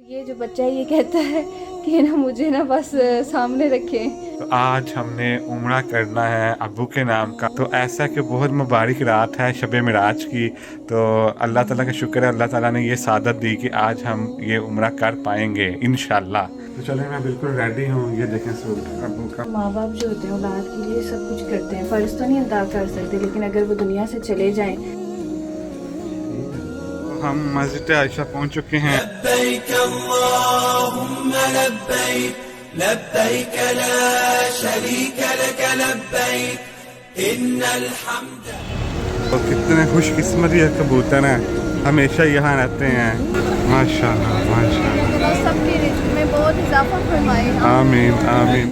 ये जो बच्चा है ये कहता है कि ना मुझे ना बस सामने रखें। तो आज हमने उम्रा करना है अब्बू के नाम का। तो ऐसा कि बहुत मुबारक रात है शब मिराज की। तो अल्लाह ताला का शुक्र है, अल्लाह ताला ने ये सादत दी कि आज हम ये उम्रा कर पाएंगे इंशाल्लाह। तो चले, मैं बिल्कुल रेडी हूँ। ये देखें सूट अब्बू का। माँ बाप जो होते हैं औलाद के लिए सब कुछ करते हैं, फ़र्ज तो नहीं अदा कर सकते, लेकिन अगर वो दुनिया से चले जाएं। हम मस्जिद आयशा पहुंच चुके हैं। लब्बैक अल्लाहुम्मा लब्बैक लब्बैक ला शरीक लक लब्बैक इन्नल हम्द। तो कितने खुशकिस्मती कबूतर हैं, हमेशा यहाँ रहते हैं। माशाल्लाह माशाल्लाह। सबके रिज़्क़ में बहुत इजाफा फरमाए। आमीन आमीन।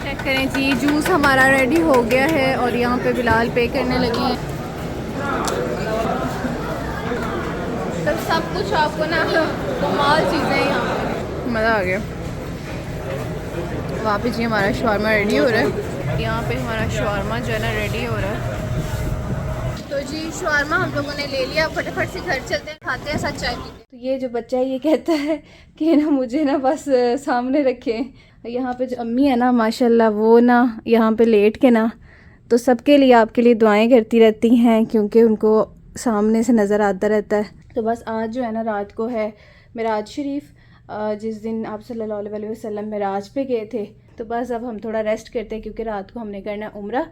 चेक करें जी, जूस हमारा रेडी हो गया है और यहाँ पे बिलाल पे करने लगे हैं। तो सब कुछ आपको ना कमाल चीज़ें हैं यहाँ पे, मज़ा आ गया। वहाँ पे जी हमारा शवारमा रेडी हो रहा है, यहाँ पे हमारा शवारमा जो है ना रेडी हो रहा है। तो जी शवारमा हम लोगों ने ले लिया, फटाफट से घर चलते हैं, खाते हैं, साथ चाय पीते हैं। तो ये जो बच्चा है ये कहता है कि ना मुझे ना बस सामने रखें। यहाँ पे जो अम्मी है ना माशाल्लाह, वो ना यहाँ पे लेट के ना तो सबके लिए आपके लिए दुआएं करती रहती हैं, क्योंकि उनको सामने से नज़र आता रहता है। तो बस आज जो है ना रात को है मिराज शरीफ, जिस दिन आप सल्लल्लाहु अलैहि वसल्लम मिराज पे गए थे। तो बस अब हम थोड़ा रेस्ट करते हैं, क्योंकि रात को हमने करना है उम्रा।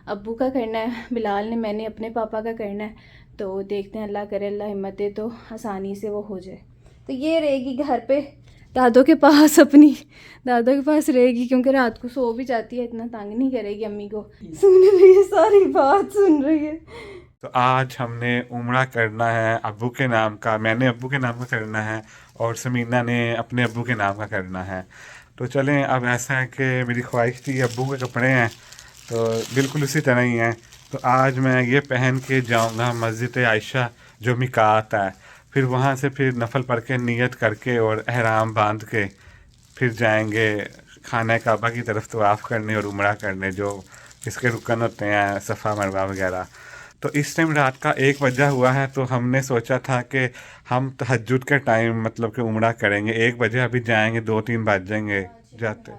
अब्बू का करना है, बिलाल ने, मैंने अपने पापा का करना है। तो देखते हैं, अल्लाह करे अल्लाह हिम्मत दे तो आसानी से वो हो जाए। तो ये रहेगी घर पे दादों के पास, अपनी दादों के पास रहेगी, क्योंकि रात को सो भी जाती है, इतना तंग नहीं करेगी अम्मी को। सुन रही है, सारी बात सुन रही है। तो आज हमने उम्रा करना है अब्बू के नाम का। मैंने अब्बू के नाम का करना है और समीना ने अपने अब्बू के नाम का करना है। तो चलें, अब ऐसा है कि मेरी ख्वाहिश थी, अब्बू के कपड़े हैं तो बिल्कुल उसी तरह ही हैं। तो आज मैं ये पहन के जाऊंगा मस्जिद आयशा जो मिकात है, फिर वहाँ से फिर नफल पढ़ के नियत करके और एहराम बांध के फिर जाएंगे खाना काबा की तरफ तवाफ़ करने और उम्रा करने, जो इसके रुकन होते हैं सफ़ा मरवा वगैरह। तो इस टाइम रात का 1 बजा हुआ है, तो हमने सोचा था कि हम तहज्जुद के टाइम मतलब कि उम्रा करेंगे 1 बजे। अभी जाएंगे 2-3 बज जाएंगे जाते।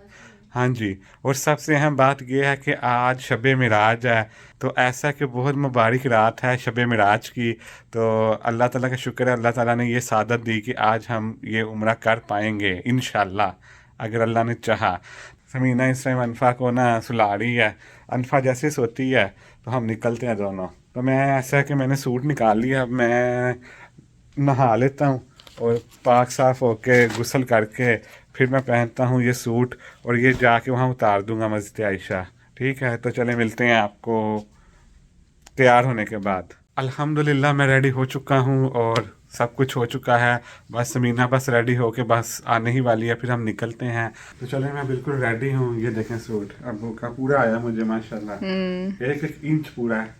हाँ जी। और सबसे अहम बात यह है कि आज शब मिराज है। तो ऐसा कि बहुत मुबारक रात है शब मिराज की। तो अल्लाह ताला का शुक्र है, अल्लाह ताला ने ये सादत दी कि आज हम ये उम्रा कर पाएंगे इंशाल्लाह, अगर अल्लाह ने चाहा। समीना इस टाइम अनफा को ना सुला रही है। अनफा जैसे सोती है तो हम निकलते हैं दोनों। तो मैं ऐसा है कि मैंने सूट निकाल लिया, अब मैं नहा लेता हूँ और पाक साफ़ होके गुस्ल करके फिर मैं पहनता हूँ ये सूट और ये जाके वहाँ उतार दूँगा मस्जिद आयशा। ठीक है, तो चले मिलते हैं आपको तैयार होने के बाद। अल्हम्दुलिल्लाह मैं रेडी हो चुका हूँ और सब कुछ हो चुका है। बस समीना बस रेडी हो के बस आने ही वाली है, फिर हम निकलते हैं। तो चले, मैं बिल्कुल रेडी हूँ। ये देखें सूट अब्बू का पूरा आया मुझे माशाल्लाह, 1-1 इंच पूरा है,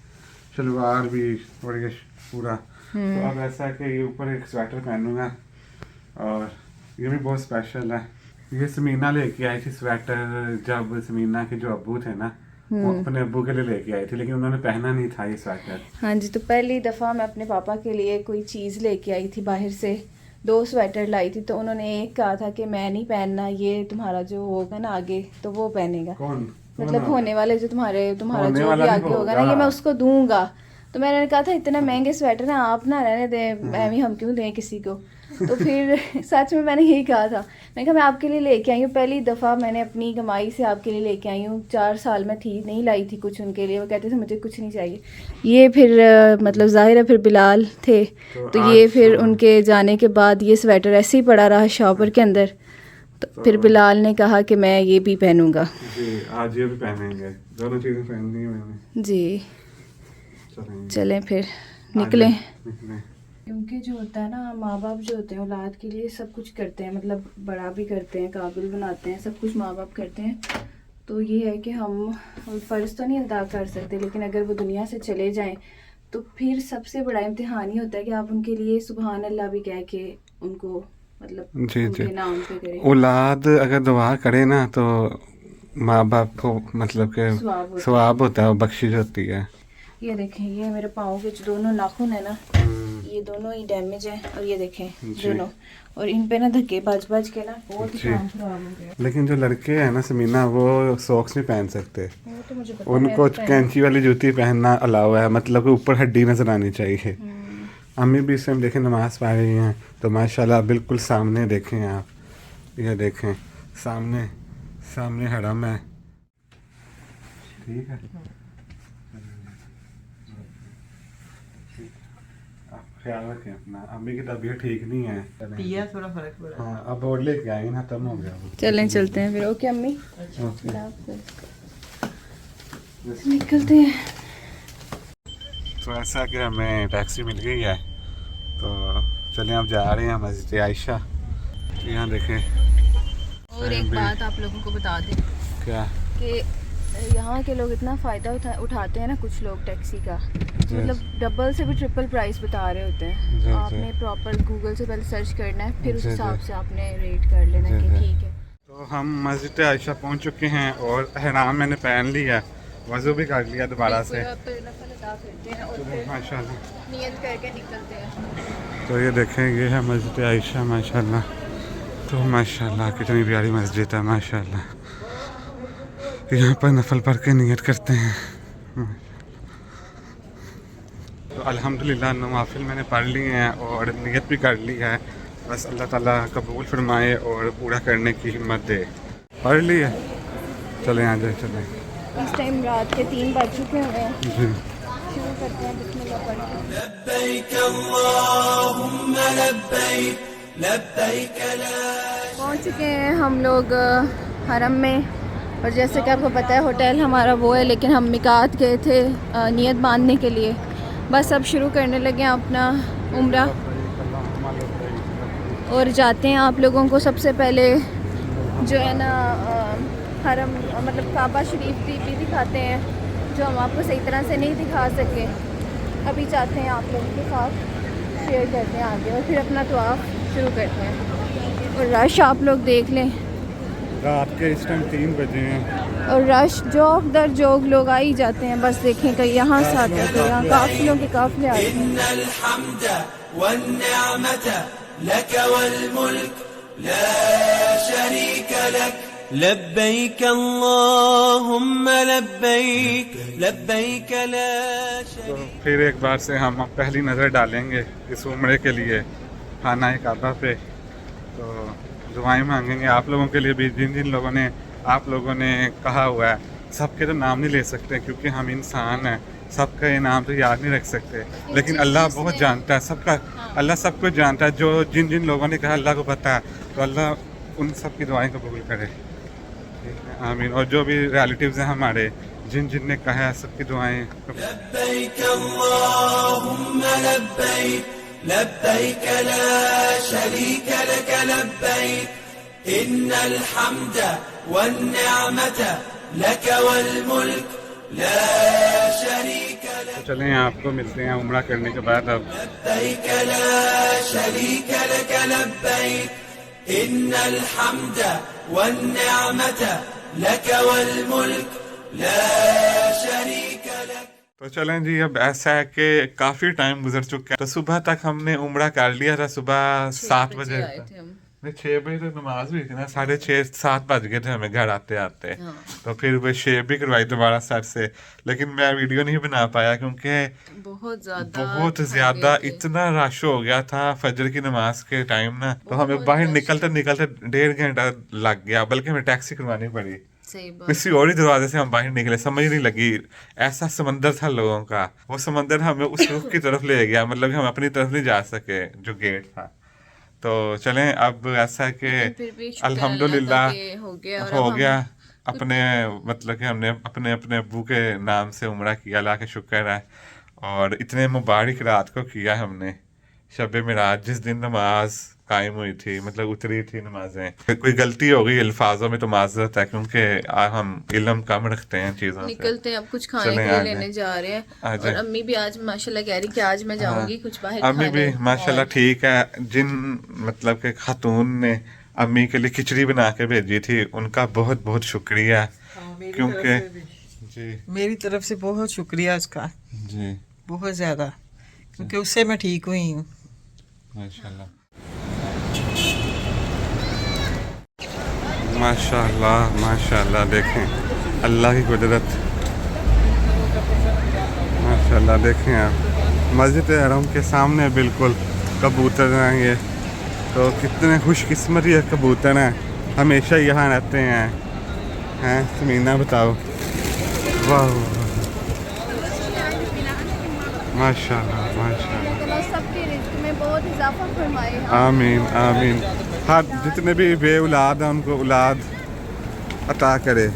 शलवार भी और ये पूरा। तो अब ऐसा है कि ये ऊपर एक स्वेटर पहनूंगा और ये भी बहुत स्पेशल है। ये समीना लेके आई थी स्वेटर, जब समीना के जो अब्बू थे ना वो अपने अब्बू के लिए लेके आई थी, लेकिन उन्होंने पहना नहीं था ये स्वेटर। हाँ जी, तो पहली दफ़ा मैं अपने पापा के लिए कोई चीज़ लेके आई थी बाहर से, 2 स्वेटर लाई थी। तो उन्होंने एक कहा था कि मैं नहीं पहनना, ये तुम्हारा जो होगा ना आगे तो वो पहनेगा। कौन? मतलब होने वाले जो तुम्हारा होने जो वाला भी भी आगे होगा ना, होगा। ये मैं उसको दूंगा। तो मैंने कहा था इतने महंगे स्वेटर ना आप ना रहने दें, मैं भी हम क्यों दें किसी को। तो फिर सच में मैंने यही कहा था, मैंने कहा मैं आपके लिए लेके आई हूँ, पहली दफ़ा मैंने अपनी कमाई से आपके लिए लेके आई हूँ। 4 साल में थी नहीं लाई थी कुछ उनके लिए, वो कहते थे मुझे कुछ नहीं चाहिए। ये फिर मतलब ज़ाहिर है फिर बिलाल थे, तो ये फिर उनके जाने के बाद ये स्वेटर ऐसे ही पड़ा रहा शॉपर के अंदर। तो फिर बिलाल ने कहा कि मैं ये भी पहनूंगा जी, आज ये भी पहनेंगे, दोनों चीज़ें पहननी है मैंने जी। चलेंगे। चलें फिर निकलें। निकलें। क्योंकि जो होता है ना, माँ बाप जो होते हैं औलाद के लिए सब कुछ करते हैं, मतलब बड़ा भी करते हैं, काबिल बनाते हैं, सब कुछ माँ बाप करते हैं। तो ये है कि हम फ़र्ज़ तो नहीं अदा कर सकते, लेकिन अगर वो दुनिया से चले जाएं तो फिर सबसे बड़ा इम्तिहान ही होता है कि आप उनके लिए सुबहान अल्लाह भी कह के उनको मतलब जी जी, उनके नाम पे करें, औलाद अगर दुआ करे ना तो माँ बाप को मतलब के सवाब सवाब होता है, वो बख्शिश होती है। ये देखें, ये मेरे पाँव के जो दोनों नाखून है ना, ये दोनों ही डैमेज है और ये देखें दोनों, और इन पे ना धक्के बज के ना बहुत ही काम खराब हो गया। लेकिन जो लड़के हैं ना समीना, वो सॉक्स नहीं पहन सकते, वो तो मुझे पता उनको कैंची वाली जूती पहनना अलाउ है, मतलब कि ऊपर हड्डी नजर आनी चाहिए। अम्मी भी इस टाइम देखें नमाज पढ़ रही हैं, तो माशाल्लाह बिल्कुल सामने देखें आप, ये देखें सामने सामने हरम है। ठीक है, आप ख्याल रखें अपना। अम्मी की तबीयत ठीक नहीं है, पिया थोड़ा फर्क पड़ा। हाँ अब और लेके आएंगे ना, खत्म हो गया वो। चलें चलते हैं फिर। ओके अम्मी, ओके। निकलते हैं। तो ऐसा कि हमें टैक्सी मिल गई है, तो चलें अब जा रहे हैं मस्जिद आयशा। यहाँ देखें। और एक बात आप लोगों को बता दें क्या कि यहाँ के लोग इतना फ़ायदा उठाते हैं ना, कुछ लोग टैक्सी का, मतलब डबल से भी ट्रिपल प्राइस बता रहे होते हैं। आपने प्रॉपर गूगल से पहले सर्च करना है, फिर उस हिसाब से आपने रेट कर लेना कि ठीक है। तो हम मस्जिद आयशा पहुँच चुके हैं और एहराम मैंने पहन लिया, वज़ू भी कर लिया दोबारा से। माशाल्लाह नियत करके निकलते हैं। तो ये देखें, ये है मस्जिद आयशा माशाल्लाह। तो माशाल्लाह कितनी प्यारी मस्जिद है माशाल्लाह। यहाँ पर नफल पढ़ के नियत करते हैं। तो अल्हम्दुलिल्लाह नवाफिल मैंने पढ़ लिए हैं और नियत भी कर ली है, बस अल्लाह ताला कबूल फरमाए और पूरा करने की हिम्मत दे। पढ़ ली है, चलें आ जाए चलें। इस टाइम रात के 3 बज चुके हैं। जी शुरू करते हैं बिस्मिल्लाह पढ़ के। लब्बैक अल्लाहुम्मा लब्बैक लब्बैक ला। पहुंच चुके हैं हम लोग हरम में, और जैसे कि आपको पता है होटल हमारा वो है, लेकिन हम मिकात गए थे नियत बांधने के लिए। बस अब शुरू करने लगे हैं अपना उम्रा, और जाते हैं आप लोगों को सबसे पहले जो है ना हरम मतलब काबा शरीफ भी दिखाते हैं, जो हम आपको सही तरह से नहीं दिखा सके। अभी जाते हैं आप लोगों के साथ शेयर करते हैं आगे, और फिर अपना तवाफ शुरू करते हैं। और रश आप लोग देख लें, रात के इस टाइम 3 बजे हैं और रश जोक दर जोक लोग आ ही जाते हैं। बस देखें कहीं यहाँ से आते हैं, कहीं यहाँ काफिलों के काफिले आते हैं। इन्नल हम्द वन्निअमत लक वल मुल्क ला शरीक लक लब्बैक अल्लाहुम्मा लब्बैक लब्बैक ला तो शरीक। फिर एक बार से हम पहली नज़र डालेंगे इस उम्रे के लिए खाना काबा पे, तो दुआएं मांगेंगे आप लोगों के लिए भी, जिन जिन लोगों ने आप लोगों ने कहा हुआ है। सबके तो नाम नहीं ले सकते क्योंकि हम इंसान हैं, सबका ये नाम तो याद नहीं रख सकते, लेकिन अल्लाह बहुत जानता है सबका। अल्लाह सब कुछ जानता है, जो जिन जिन लोगों ने कहा अल्लाह को पता है, तो अल्लाह उन सब की दुआएं कबूल करे। ठीक है, आमीन। और जो भी रिलेटिव्स हैं हमारे, जिन जिन ने कहा है सबकी दुआएं लब्बैक अल्लाहुम्मा लब्बैक लब्बैक ला शरीक लक लब्बैक इन्नल हम्द वन्निअमत लक वल मुल्क ला शरीक लक। चलें आपको मिलते हैं उम्रा करने के बाद। अब लब्बैक ला शरीक लक लब्बैक इन्नल हम्द वन्निअमत लक वल मुल्क ला शरीक लक। तो चलें जी, अब ऐसा है कि काफ़ी टाइम गुजर चुका है। तो सुबह तक हमने उम्रा कर लिया था, सुबह 7 बजे आए थे हम। नहीं 6 बजे तक नमाज हुई थी ना, 6:30 7 बज गए थे हमें घर आते आते। तो फिर वो शेव भी करवाई दोबारा सर से, लेकिन मैं वीडियो नहीं बना पाया क्योंकि बहुत ज़्यादा इतना रश हो गया था फजर की नमाज के टाइम ना। तो हमें बाहर निकलते निकलते 1.5 घंटा लग गया, बल्कि हमें टैक्सी करवानी पड़ी। किसी और ही दरवाजे से हम बाहर निकले, समझ नहीं लगी। ऐसा समंदर था लोगों का, वो समंदर हमें उस रुख की तरफ ले गया, मतलब हम अपनी तरफ नहीं जा सके जो गेट था। तो चलें, अब ऐसा है कि अल्हम्दुलिल्लाह हो गया अपने, मतलब कि हमने अपने अपने अब्बू के नाम से उम्रा किया, अल्लाह का शुक्र है। और इतने मुबारक रात को किया हमने, शब मिराज जिस दिन नमाज कायम हुई थी, मतलब उतरी थी नमाजें। कोई गलती हो गई अल्फाजों में तो माजरत है, क्योंकि हम इल्म कम रखते हैं चीज़ों से। निकलते हैं अब, कुछ खाने के लिए लेने जा रहे हैं। और अम्मी भी आज माशाल्लाह कह रही कि आज मैं जाऊंगी कुछ बाहर अम्मी भी माशाल्लाह ठीक है। जिन मतलब के खातून ने अम्मी के लिए खिचड़ी बना के भेजी थी, उनका बहुत बहुत शुक्रिया, क्योंकि जी मेरी तरफ से बहुत शुक्रिया उसका, जी बहुत ज़्यादा, क्योंकि उससे मैं ठीक हुई हूँ। माशाल्लाह माशाल्लाह माशाल्लाह, देखें अल्लाह की कुदरत। माशाल्लाह देखें आप, मस्जिद हरम के सामने बिल्कुल कबूतर हैं ये। तो कितने खुशकिस्मती है कबूतर हैं, हमेशा यहाँ रहते हैं समीना बताओ। वाह माशाल्लाह माशाल्लाह, सबके रिज़्क़ में बहुत इजाफा फरमाए। आमीन आमीन। हर जितने भी बे औलाद हैं उनको औलाद अता करे।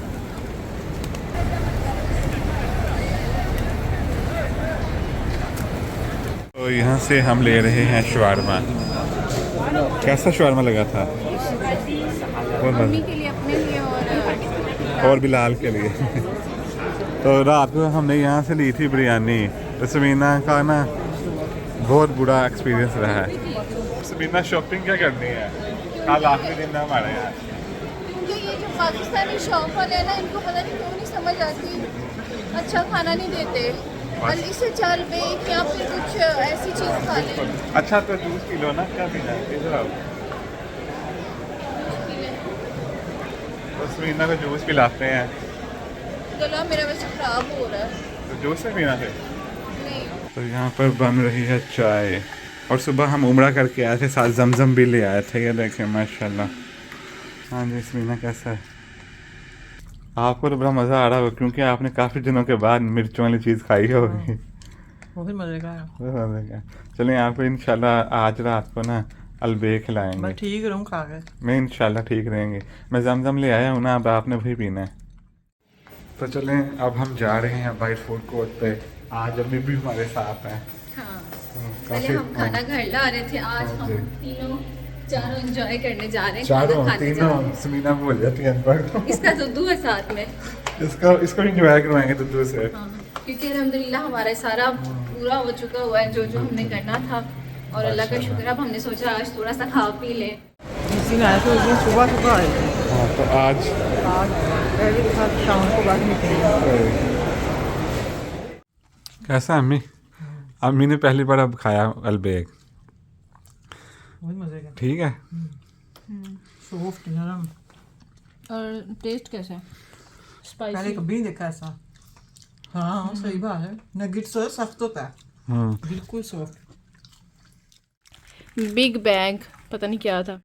तो यहाँ से हम ले रहे हैं शवारमा। कैसा शवारमा लगा था? मम्मी के लिए, अपने लिए और बिलाल के लिए। तो रात को हमने यहाँ से ली थी बिरयानी। तो समीना का ना बहुत बुरा एक्सपीरियंस रहा है। समीना शॉपिंग क्या करनी है? कल आखिरी दिन है हमारे यहाँ। क्योंकि ये जो पाकिस्तानी शॉप वाले हैं ना, इनको पता नहीं क्यों नहीं समझ आती, अच्छा खाना नहीं देते। जल्दी से चल बेक या फिर कुछ ऐसी चीज़ खा ले। अच्छा तो जूस पी लो ना, क्या पीना है? इधर आओ। तो समीना को जूस पिलाते हैं। गला मेरा वैसे ख़राब हो रहा है। तो जूस नहीं पीना फिर? नहीं। तो यहाँ पर बन रही है चाय। और सुबह हम उम्रा करके आए थे, साथ जमजम भी ले आए थे। ये देखें माशाल्लाह। हाँ जी समीना कैसा है? आपको तो बड़ा मज़ा आ रहा होगा क्योंकि आपने काफ़ी दिनों के बाद मिर्चों वाली चीज़ खाई होगी। बहुत मजे का। चलें आपको इंशाल्लाह आज रात को ना अलबे खिलाएंगे। मैं ठीक रहूँ खा के। मैं इंशाल्लाह ठीक रहेंगे। मैं जमजम ले आया हूँ ना, अब आपने वही पीना है। तो चलें अब हम जा रहे हैं बाइट फूड कोर्ट पे। आज अभी भी हमारे साथ हैं। हाँ, पहले हम खाना घर ला रहे थे, आज हम तीनों चारों एंजॉय करने जा रहे हैं। चारों तीनों समीना बोल जाती है अनपढ़। इसका दुद्धू है साथ में, इसको एंजॉय करवाएंगे दुद्धू से। हाँ, क्योंकि अल्हम्दुलिल्लाह हमारा सारा पूरा हो चुका हुआ है जो हमने करना था। और अल्लाह का शुक्र, अब हमने सोचा आज थोड़ा सा खा पी ले। जिस दिन आए थे उस दिन सुबह आए थे। हाँ तो आज पहले के साथ शाम को बाद निकले। कैसा अम्मी? अम्मी ने पहली बार अब खाया अलबेग। बहुत मजे का। ठीक है। सॉफ्ट नरम। और टेस्ट कैसा है? पहले स्पाइसी। कभी नहीं देखा ऐसा। हाँ सही बात है, नगेट्स तो सख्त होता है, बिल्कुल सॉफ्ट। बिग बैग, पता नहीं क्या था।